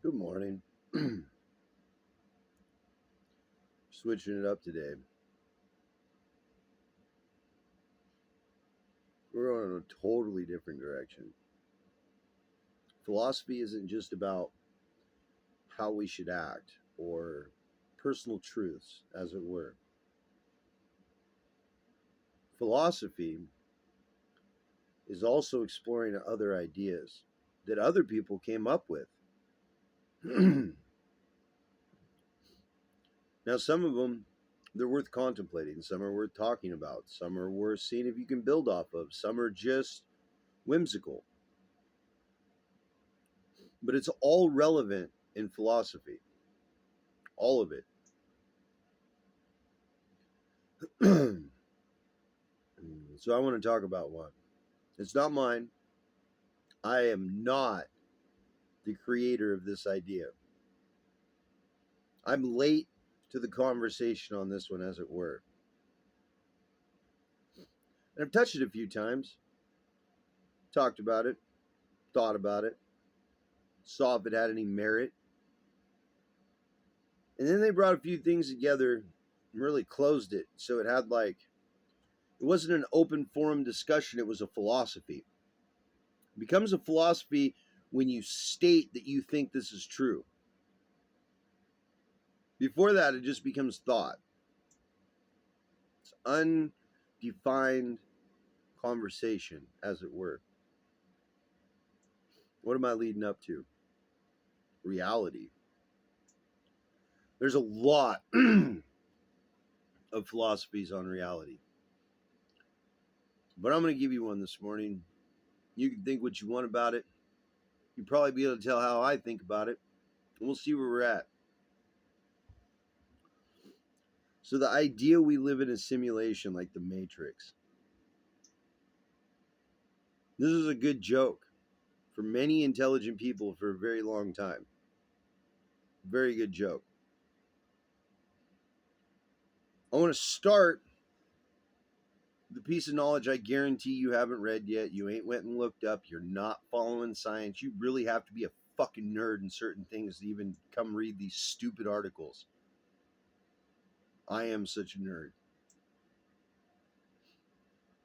Good morning. Switching it up today. We're going in a totally different direction. Philosophy isn't just about how we should act or personal truths, as it were. Philosophy is also exploring other ideas that other people came up with. Now, some of them, they're worth contemplating. Some are worth talking about. Some are worth seeing if you can build off of. Some are just whimsical. But it's all relevant in philosophy. All of it. So I want to talk about one. It's not mine. I am not the creator of this idea. I'm late to the conversation on this one, as it were. And I've touched it a few times, talked about it, thought about it, saw if it had any merit. And then they brought a few things together and really closed it. So it had it wasn't an open forum discussion, it was a philosophy. It becomes a philosophy when you state that you think this is true. Before that, it just becomes thought. It's undefined conversation, as it were. What am I leading up to? Reality. There's a lot of philosophies on reality. But I'm going to give you one this morning. You can think what you want about it. You'll probably be able to tell how I think about it. And we'll see where we're at. So the idea we live in a simulation like the Matrix. This is a good joke for many intelligent people for a very long time. Very good joke. I want to start the piece of knowledge I guarantee you haven't read yet. You ain't went and looked up. You're not following science. You really have to be a fucking nerd in certain things to even come read these stupid articles. I am such a nerd.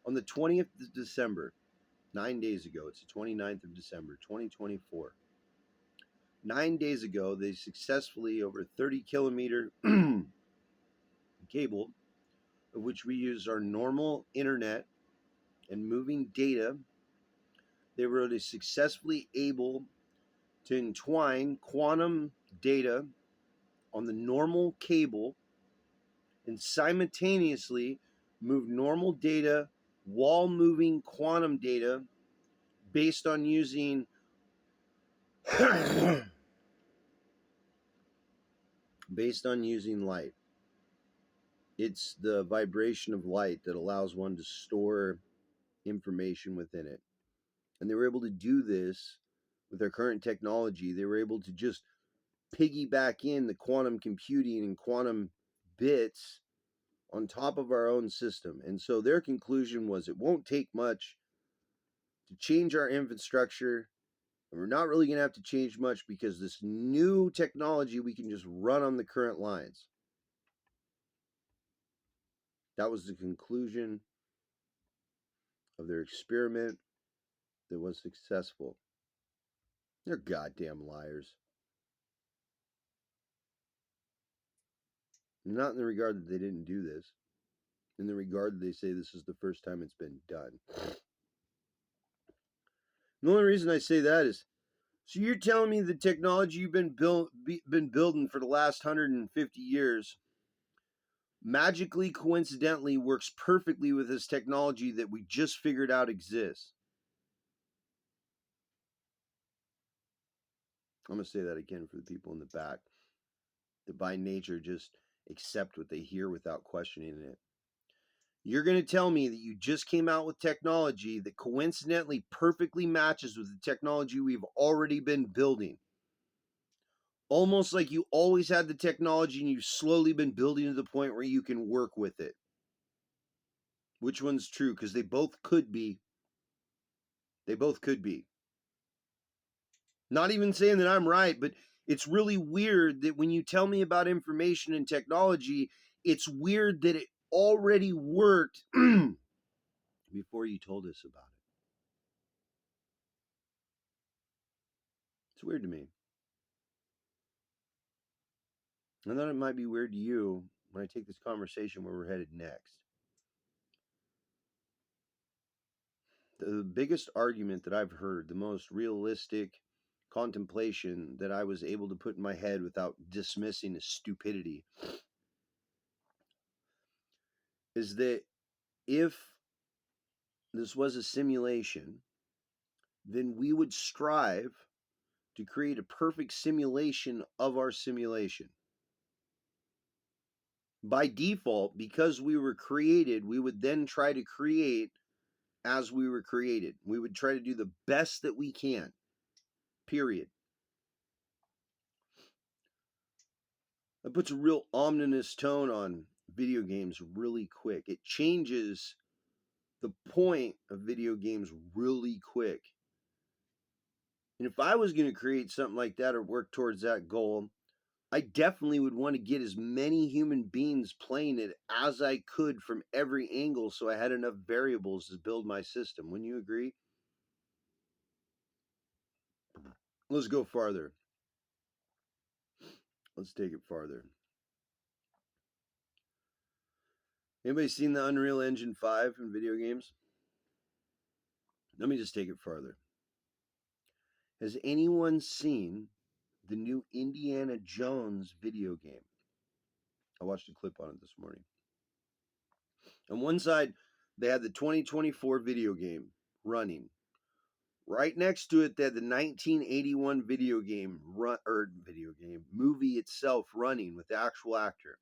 On the 20th of December, 9 days ago, it's the 29th of December, 2024. 9 days ago, they successfully, over 30-kilometer cable, of which we use our normal internet and moving data, they were successfully able to entwine quantum data on the normal cable and simultaneously move normal data while moving quantum data based on using light. It's the vibration of light that allows one to store information within it. And they were able to do this with their current technology. They were able to just piggyback in the quantum computing and quantum bits on top of our own system. And so their conclusion was it won't take much to change our infrastructure. And we're not really going to have to change much because this new technology we can just run on the current lines. That was the conclusion of their experiment that was successful. They're goddamn liars. Not in the regard that they didn't do this, in the regard that they say this is the first time it's been done. The only reason I say that is, so you're telling me the technology you've been building for the last 150 years magically, coincidentally, works perfectly with this technology that we just figured out exists. I'm going to say that again for the people in the back that by nature just accept what they hear without questioning it. You're going to tell me that you just came out with technology that coincidentally perfectly matches with the technology we've already been building. Almost like you always had the technology and you've slowly been building to the point where you can work with it. Which one's true? Because they both could be. They both could be. Not even saying that I'm right, but It's really weird that when you tell me about information and technology, it's weird that it already worked before you told us about it. It's weird to me. I thought it might be weird to you when I take this conversation where we're headed next. The biggest argument that I've heard, the most realistic contemplation that I was able to put in my head without dismissing as stupidity, is that if this was a simulation, then we would strive to create a perfect simulation of our simulation. By default, because we were created, we would then try to create as we were created. We would try to do the best that we can, period. That puts a real ominous tone on video games really quick. It changes the point of video games really quick. And if I was going to create something like that or work towards that goal, I definitely would want to get as many human beings playing it as I could from every angle so I had enough variables to build my system. Wouldn't you agree? Let's go farther. Let's take it farther. Anybody seen the Unreal Engine 5 in video games? Let me just take it farther. Has anyone seen the new Indiana Jones video game? I watched a clip on it this morning. On one side, they had the 2024 video game running. Right next to it, they had the 1981 movie itself running with the actual actor.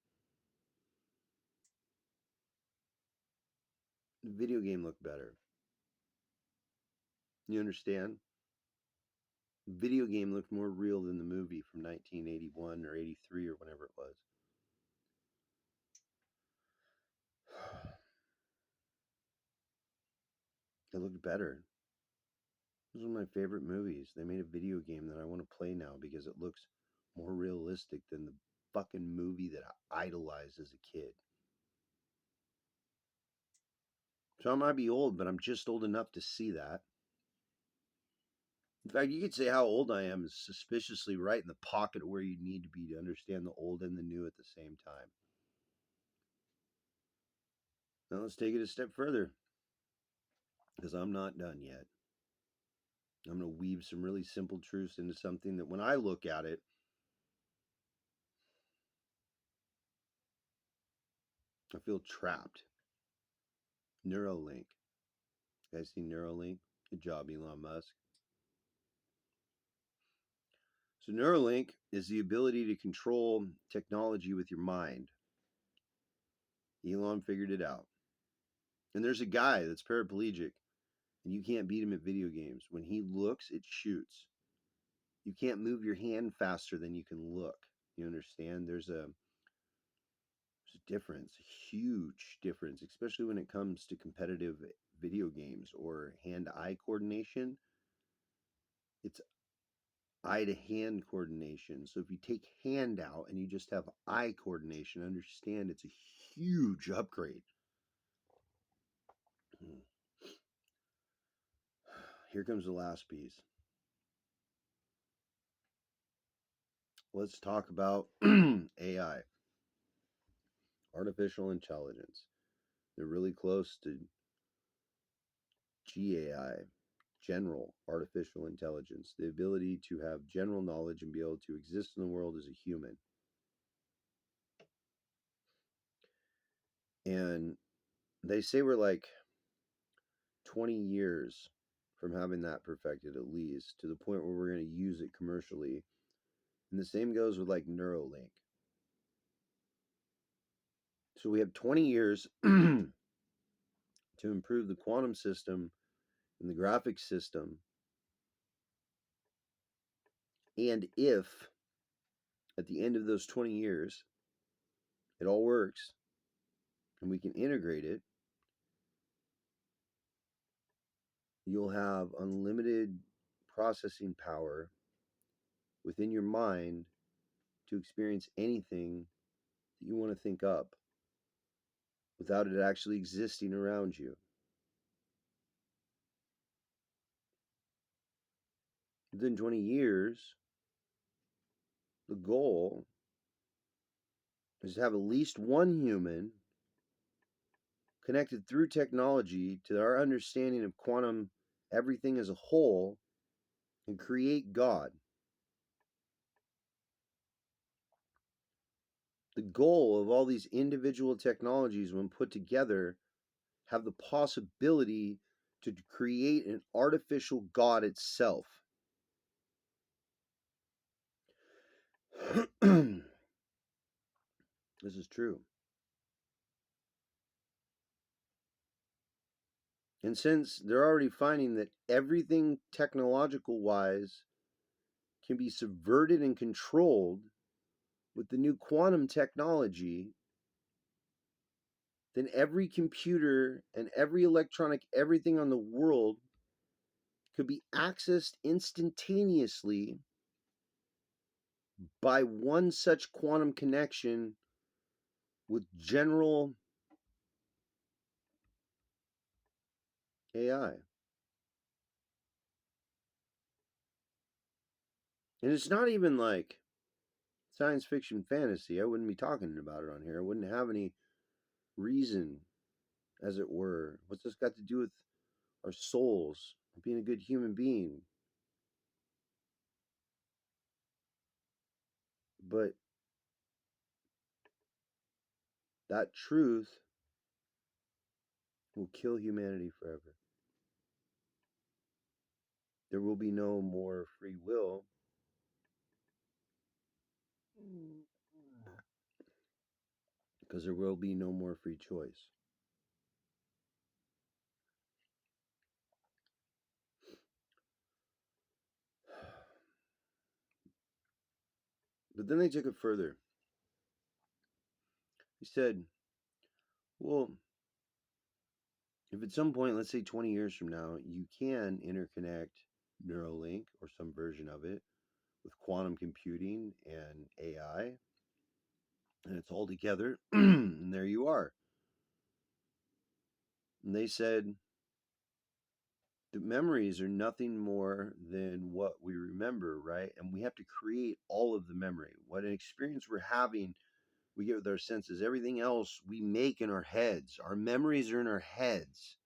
The video game looked better. You understand? The video game looked more real than the movie from 1981 or 83 or whenever it was. It looked better. This was one of my favorite movies. They made a video game that I want to play now because it looks more realistic than the fucking movie that I idolized as a kid. So I might be old, but I'm just old enough to see that. In fact, you could say how old I am is suspiciously right in the pocket of where you need to be to understand the old and the new at the same time. Now let's take it a step further, because I'm not done yet. I'm going to weave some really simple truths into something that when I look at it, I feel trapped. Neuralink. You guys see Neuralink? Good job, Elon Musk. So Neuralink is the ability to control technology with your mind. Elon figured it out. And there's a guy that's paraplegic, and you can't beat him at video games. When he looks, it shoots. You can't move your hand faster than you can look. You understand? There's a difference, a huge difference, especially when it comes to competitive video games or hand-eye coordination. It's eye to hand coordination. So if you take hand out and you just have eye coordination, understand it's a huge upgrade. Here comes the last piece. Let's talk about AI, artificial intelligence. They're really close to GAI, general artificial intelligence, the ability to have general knowledge and be able to exist in the world as a human. And they say we're like 20 years from having that perfected, at least to the point where we're going to use it commercially. And the same goes with like Neuralink. So we have 20 years to improve the quantum system and the graphics system. And if at the end of those 20 years it all works and we can integrate it, you'll have unlimited processing power within your mind to experience anything that you want to think up without it actually existing around you. Within 20 years, the goal is to have at least one human connected through technology to our understanding of quantum everything as a whole and create God. The goal of all these individual technologies, when put together, have the possibility to create an artificial God itself. This is true. And since they're already finding that everything technological wise can be subverted and controlled with the new quantum technology, then every computer and every electronic everything on the world could be accessed instantaneously by one such quantum connection with general AI. And it's not even like science fiction fantasy. I wouldn't be talking about it on here. I wouldn't have any reason, as it were. What's this got to do with our souls, being a good human being? But that truth will kill humanity forever. There will be no more free will because there will be no more free choice. But then they took it further. He said, well, if at some point, let's say 20 years from now, you can interconnect Neuralink or some version of it with quantum computing and AI, and it's all together, and there you are. And they said that memories are nothing more than what we remember, right? And we have to create all of the memory. What an experience we're having, we get with our senses. Everything else we make in our heads. Our memories are in our heads.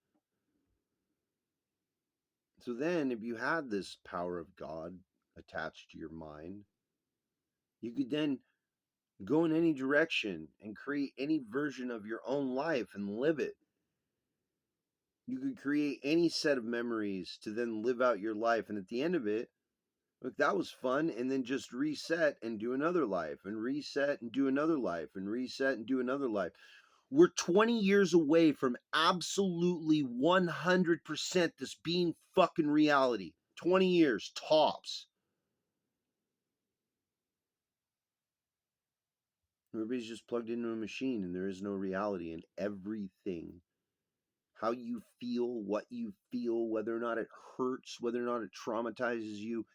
So then, if you had this power of God attached to your mind, you could then go in any direction and create any version of your own life and live it. You could create any set of memories to then live out your life. And at the end of it, look, that was fun. And then just reset and do another life, and reset and do another life, and reset and do another life. We're 20 years away from absolutely 100% this being fucking reality. 20 years, tops. Everybody's just plugged into a machine and there is no reality in everything. How you feel, what you feel, whether or not it hurts, whether or not it traumatizes you,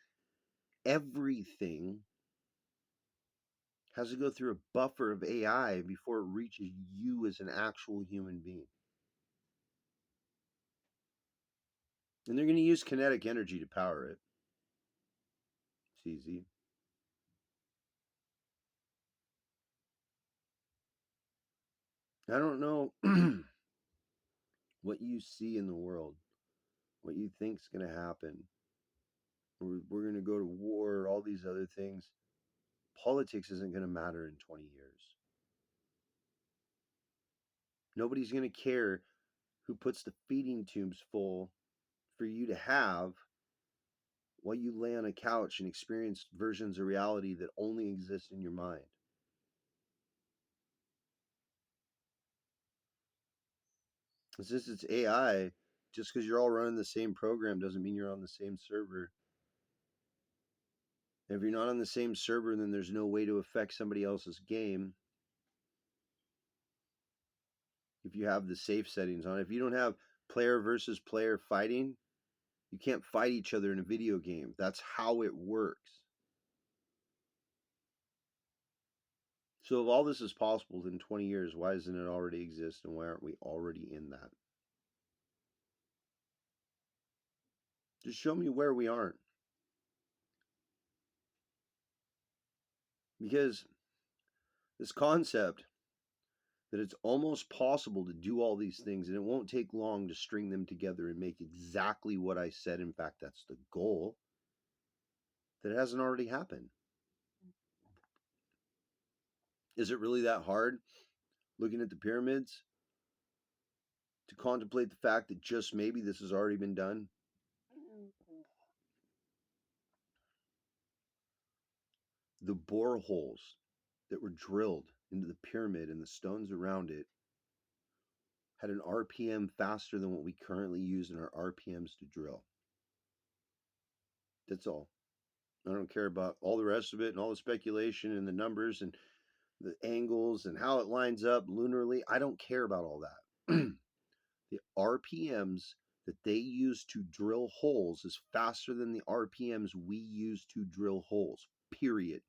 everything has to go through a buffer of AI before it reaches you as an actual human being. And they're going to use kinetic energy to power it. It's easy. I don't know what you see in the world, what you think is going to happen. We're going to go to war, all these other things. Politics isn't going to matter in 20 years. Nobody's going to care who puts the feeding tubes full for you to have while you lay on a couch and experience versions of reality that only exist in your mind. Since it's AI, just because you're all running the same program doesn't mean you're on the same server. And if you're not on the same server, then there's no way to affect somebody else's game. If you have the safe settings on, if you don't have player versus player fighting, you can't fight each other in a video game. That's how it works. So if all this is possible in 20 years, why doesn't it already exist, and why aren't we already in that? Just show me where we aren't. Because this concept that it's almost possible to do all these things and it won't take long to string them together and make exactly what I said. In fact, that's the goal, that it hasn't already happened. Is it really that hard looking at the pyramids to contemplate the fact that just maybe this has already been done? The boreholes that were drilled into the pyramid and the stones around it had an RPM faster than what we currently use in our RPMs to drill. That's all. I don't care about all the rest of it and all the speculation and the numbers and the angles and how it lines up lunarly. I don't care about all that. The RPMs that they use to drill holes is faster than the RPMs we use to drill holes, period.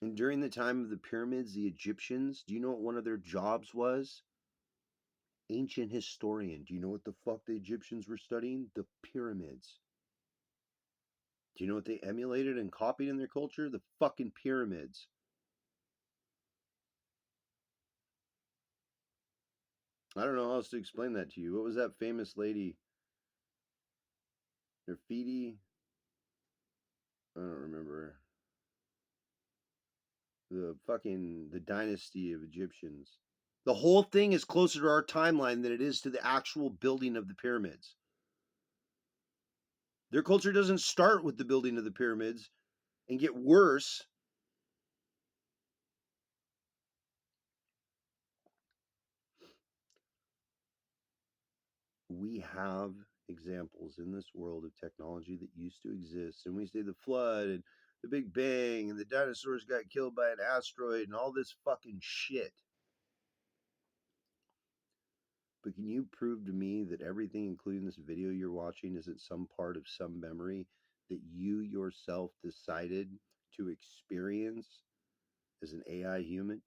And during the time of the pyramids, the Egyptians, do you know what one of their jobs was? Ancient historian. Do you know what the fuck the Egyptians were studying? The pyramids. Do you know what they emulated and copied in their culture? The fucking pyramids. I don't know how else to explain that to you. What was that famous lady? Nefertiti? I don't remember. The dynasty of Egyptians. The whole thing is closer to our timeline than it is to the actual building of the pyramids. Their culture doesn't start with the building of the pyramids and get worse. We have examples in this world of technology that used to exist, and we say the flood and the Big Bang and the dinosaurs got killed by an asteroid and all this fucking shit. But can you prove to me that everything, including this video you're watching, isn't some part of some memory that you yourself decided to experience as an AI human?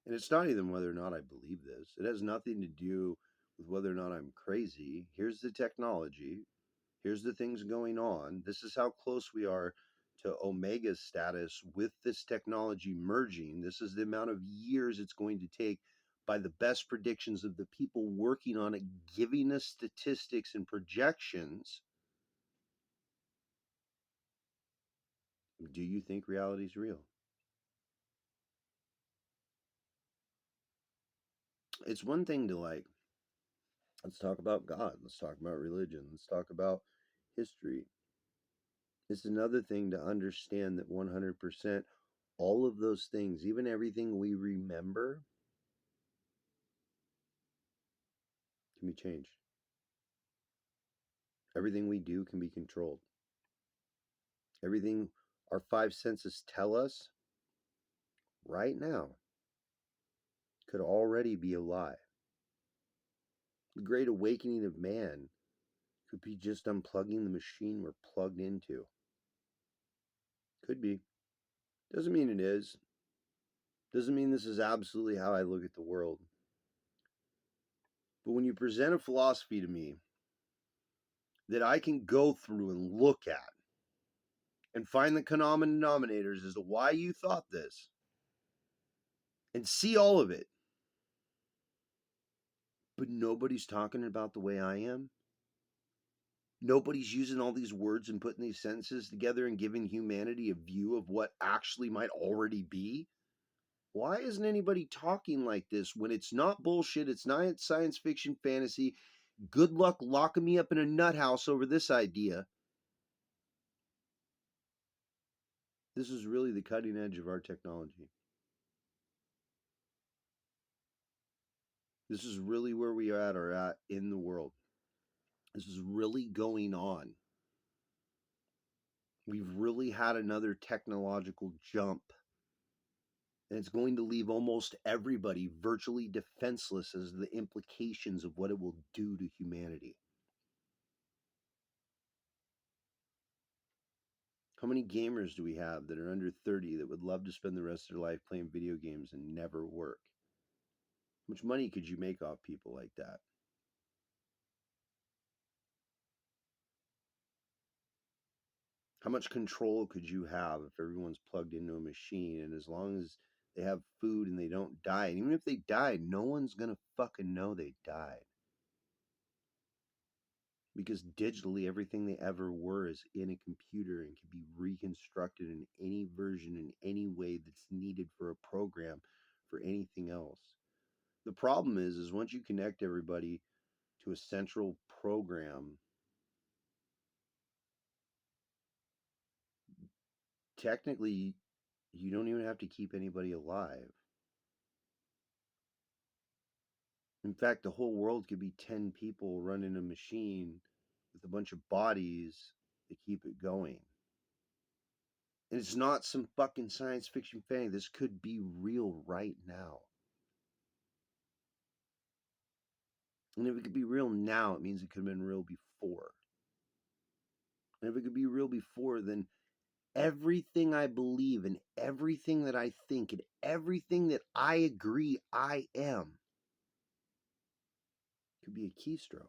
And it's not even whether or not I believe this. It has nothing to do with whether or not I'm crazy. Here's the technology. Here's the things going on. This is how close we are to Omega's status with this technology merging. This is the amount of years it's going to take by the best predictions of the people working on it, giving us statistics and projections. Do you think reality is real? It's one thing to like, let's talk about God, let's talk about religion, let's talk about history. It's another thing to understand that 100% all of those things, even everything we remember, can be changed. Everything we do can be controlled. Everything our five senses tell us right now could already be a lie. The great awakening of man could be just unplugging the machine we're plugged into. Could be. Doesn't mean it is. Doesn't mean this is absolutely how I look at the world. But when you present a philosophy to me that I can go through and look at and find the common denominators as to why you thought this and see all of it, but nobody's talking about the way I am. Nobody's using all these words and putting these sentences together and giving humanity a view of what actually might already be. Why isn't anybody talking like this when it's not bullshit? It's not science fiction fantasy. Good luck locking me up in a nut house over this idea. This is really the cutting edge of our technology. This is really where we are at in the world. This is really going on. We've really had another technological jump And it's going to leave almost everybody virtually defenseless as the implications of what it will do to humanity. How many gamers do we have that are under 30 that would love to spend the rest of their life playing video games and never work? How much money could you make off people like that? How much control could you have if everyone's plugged into a machine and as long as they have food and they don't die, and even if they died, no one's gonna fucking know they died. Because digitally everything they ever were is in a computer and can be reconstructed in any version in any way that's needed for a program for anything else. The problem is once you connect everybody to a central program, technically you don't even have to keep anybody alive. In fact, the whole world could be 10 people running a machine with a bunch of bodies that keep it going. And it's not some fucking science fiction thing. This could be real right now. And if it could be real now, it means it could have been real before. And if it could be real before, then everything I believe and everything that I think and everything that I agree I am could be a keystroke.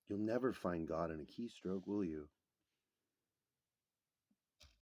You'll never find God in a keystroke, will you?